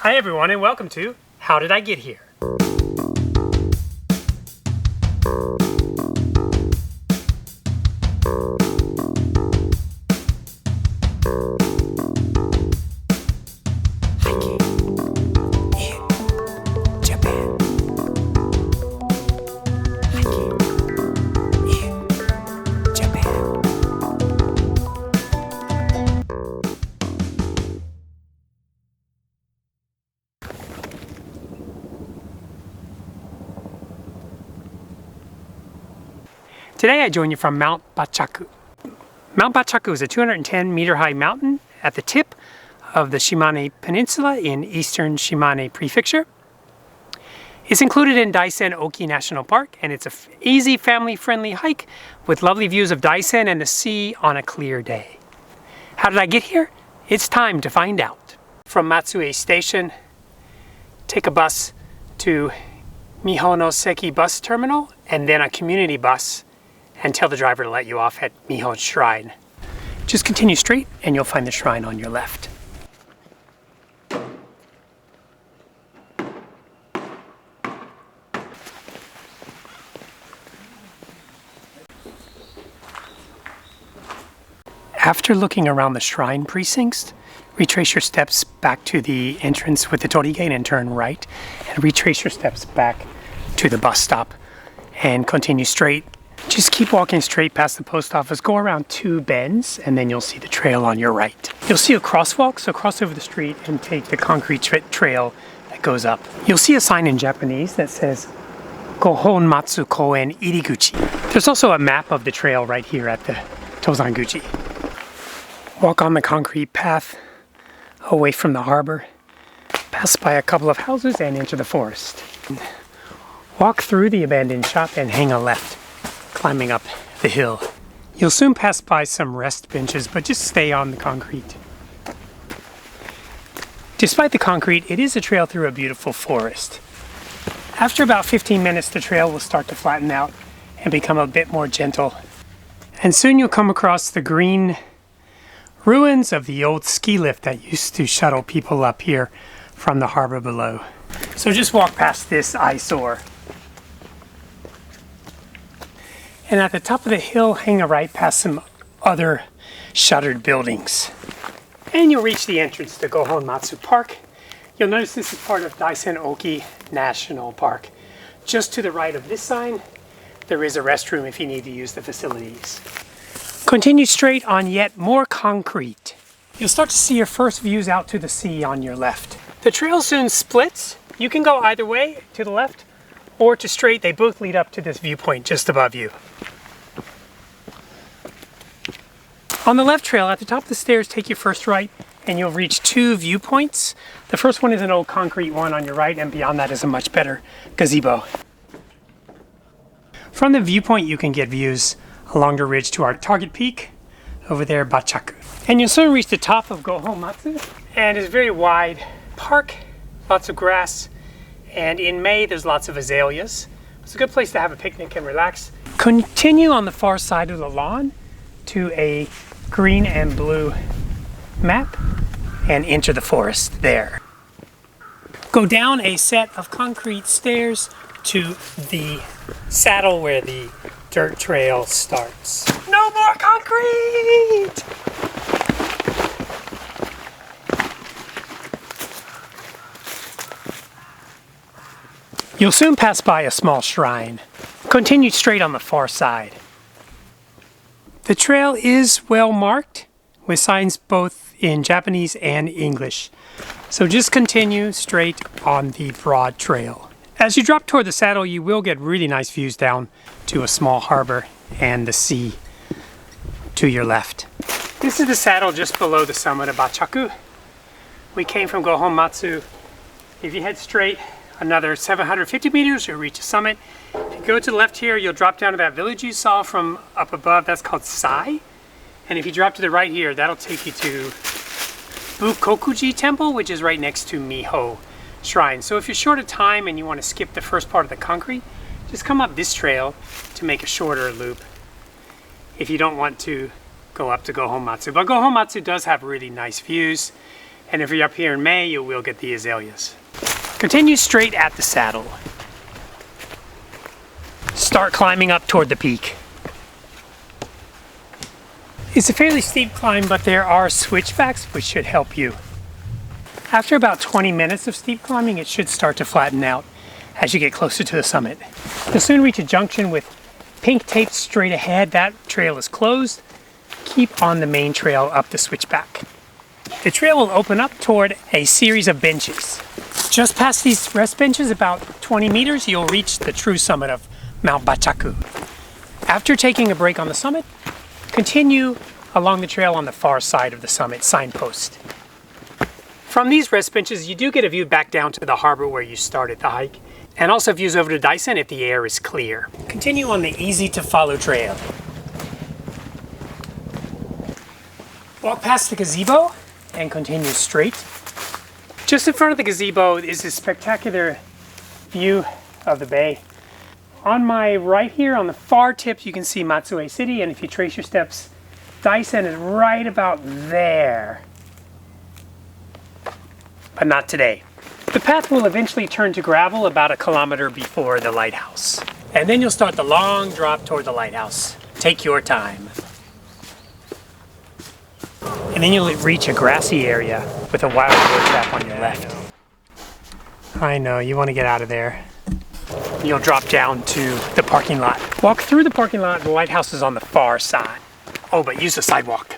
Hi everyone and welcome to How Did I Get Here? Today I join you from Mount Bachaku. Mount Bachaku is a 210 meter high mountain at the tip of the Shimane Peninsula in eastern Shimane Prefecture. It's included in Daisen Oki National Park, and it's an easy family-friendly hike with lovely views of Daisen and the sea on a clear day. How did I get here? It's time to find out. From Matsue Station, take a bus to Mihonoseki bus terminal and then a community bus and tell the driver to let you off at Miho's shrine. Just continue straight and you'll find the shrine on your left. After looking around the shrine precincts, retrace your steps back to the entrance with the torii gate and turn right, and retrace your steps back to the bus stop and continue straight. Just keep walking straight past the post office, go around 2 bends, and then you'll see the trail on your right. You'll see a crosswalk, so cross over the street and take the concrete trail that goes up. You'll see a sign in Japanese that says Gohon Matsu Koen Iriguchi. There's also a map of the trail right here at the Tozanguchi. Walk on the concrete path away from the harbor, pass by a couple of houses and enter the forest. Walk through the abandoned shop and hang a left, climbing up the hill. You'll soon pass by some rest benches, but just stay on the concrete. Despite the concrete, it is a trail through a beautiful forest. After about 15 minutes, the trail will start to flatten out and become a bit more gentle. And soon you'll come across the green ruins of the old ski lift that used to shuttle people up here from the harbor below. So just walk past this eyesore. And at the top of the hill, hang a right past some other shuttered buildings. And you'll reach the entrance to Gohon Matsu Park. You'll notice this is part of Daisen Oki National Park. Just to the right of this sign, there is a restroom if you need to use the facilities. Continue straight on yet more concrete. You'll start to see your first views out to the sea on your left. The trail soon splits. You can go either way, to the left or to straight. They both lead up to this viewpoint just above you. On the left trail, at the top of the stairs, take your first right and you'll reach 2 viewpoints. The first one is an old concrete one on your right, and beyond that is a much better gazebo. From the viewpoint, you can get views along the ridge to our target peak over there, Bachaku. And you'll soon reach the top of Gohon Matsu, and it's a very wide park, lots of grass, and in May there's lots of azaleas. It's a good place to have a picnic and relax. Continue on the far side of the lawn to a green and blue map and enter the forest there. Go down a set of concrete stairs to the saddle where the dirt trail starts. No more concrete! You'll soon pass by a small shrine. Continue straight on the far side. The trail is well marked with signs both in Japanese and English. So just continue straight on the broad trail. As you drop toward the saddle, you will get really nice views down to a small harbor and the sea to your left. This is the saddle just below the summit of Bachaku. We came from Gohon Matsu. If you head straight another 750 meters, you'll reach the summit. If you go to the left here, you'll drop down to that village you saw from up above. That's called Sai. And if you drop to the right here, that'll take you to Bukokuji Temple, which is right next to Miho Shrine. So if you're short of time and you want to skip the first part of the concrete, just come up this trail to make a shorter loop if you don't want to go up to Gohon Matsu. But Gohon Matsu does have really nice views, And if you're up here in May, you will get the azaleas. Continue straight at the saddle. Start climbing up toward the peak. It's a fairly steep climb, but there are switchbacks which should help you. After about 20 minutes of steep climbing, it should start to flatten out as you get closer to the summit. You'll soon reach a junction with pink tape straight ahead. That trail is closed. Keep on the main trail up the switchback. The trail will open up toward a series of benches. Just past these rest benches, about 20 meters, you'll reach the true summit of Mount Bachaku. After taking a break on the summit, continue along the trail on the far side of the summit signpost. From these rest benches, you do get a view back down to the harbor where you started the hike, and also views over to Daisen if the air is clear. Continue on the easy to follow trail. Walk past the gazebo and continue straight. Just in front of the gazebo is a spectacular view of the bay. On my right here, on the far tip, you can see Matsue City, and if you trace your steps, Daisen is right about there. But not today. The path will eventually turn to gravel about 1 kilometer before the lighthouse. And then you'll start the long drop toward the lighthouse. Take your time. And then you'll reach a grassy area with a wild boar trap on your left. I know, you want to get out of there. You'll drop down to the parking lot. Walk through the parking lot, the lighthouse is on the far side. Oh, but use the sidewalk.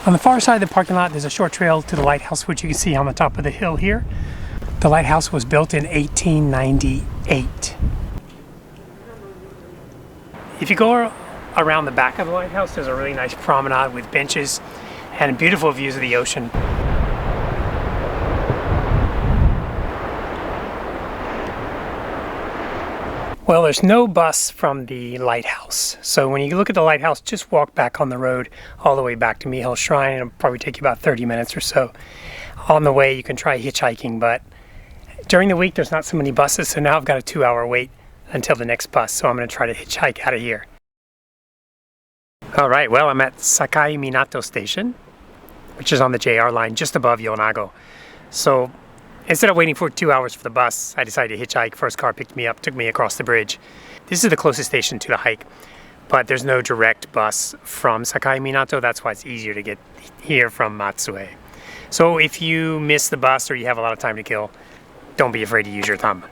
On the far side of the parking lot, there's a short trail to the lighthouse, which you can see on the top of the hill here. The lighthouse was built in 1898. If you go around the back of the lighthouse, there's a really nice promenade with benches and beautiful views of the ocean. Well, there's no bus from the lighthouse. So when you look at the lighthouse, just walk back on the road all the way back to Miho Shrine. It'll probably take you about 30 minutes or so. On the way, you can try hitchhiking, but during the week, there's not so many buses, so now I've got a 2-hour wait until the next bus, so I'm going to try to hitchhike out of here. All right, well, I'm at Sakai Minato Station, which is on the JR line just above Yonago. So instead of waiting for 2 hours for the bus, I decided to hitchhike. First car picked me up, took me across the bridge. This is the closest station to the hike, but there's no direct bus from Sakai Minato. That's why it's easier to get here from Matsue. So if you miss the bus or you have a lot of time to kill, don't be afraid to use your thumb.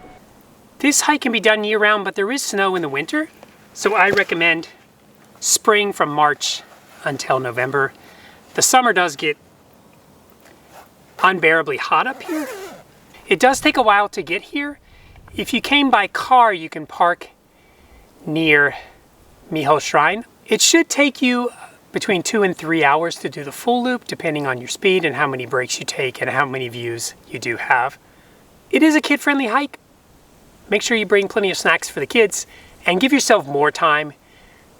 This hike can be done year-round, but there is snow in the winter, so I recommend spring from March until November. The summer does get unbearably hot up here. It does take a while to get here. If you came by car, you can park near Miho Shrine. It should take you between 2 and 3 hours to do the full loop, depending on your speed and how many breaks you take and how many views you do have. It is a kid-friendly hike. Make sure you bring plenty of snacks for the kids and give yourself more time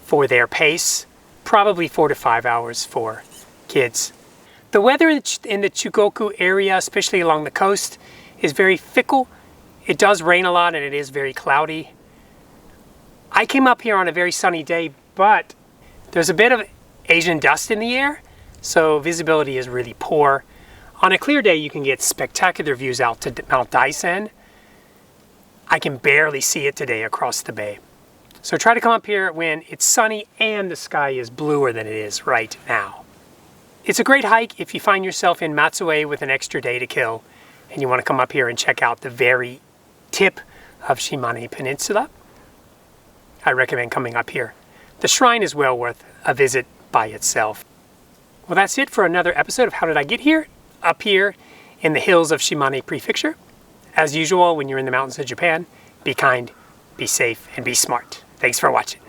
for their pace, probably 4 to 5 hours for kids. The weather in the Chugoku area, especially along the coast, is very fickle. It does rain a lot and it is very cloudy. I came up here on a very sunny day, but there's a bit of Asian dust in the air, so visibility is really poor. On a clear day, you can get spectacular views out to Mount Daisen. I can barely see it today across the bay. So try to come up here when it's sunny and the sky is bluer than it is right now. It's a great hike if you find yourself in Matsue with an extra day to kill and you want to come up here and check out the very tip of Shimane Peninsula. I recommend coming up here. The shrine is well worth a visit by itself. Well, that's it for another episode of How Did I Get Here? Up here in the hills of Shimane Prefecture. As usual, when you're in the mountains of Japan, be kind, be safe, and be smart. Thanks for watching.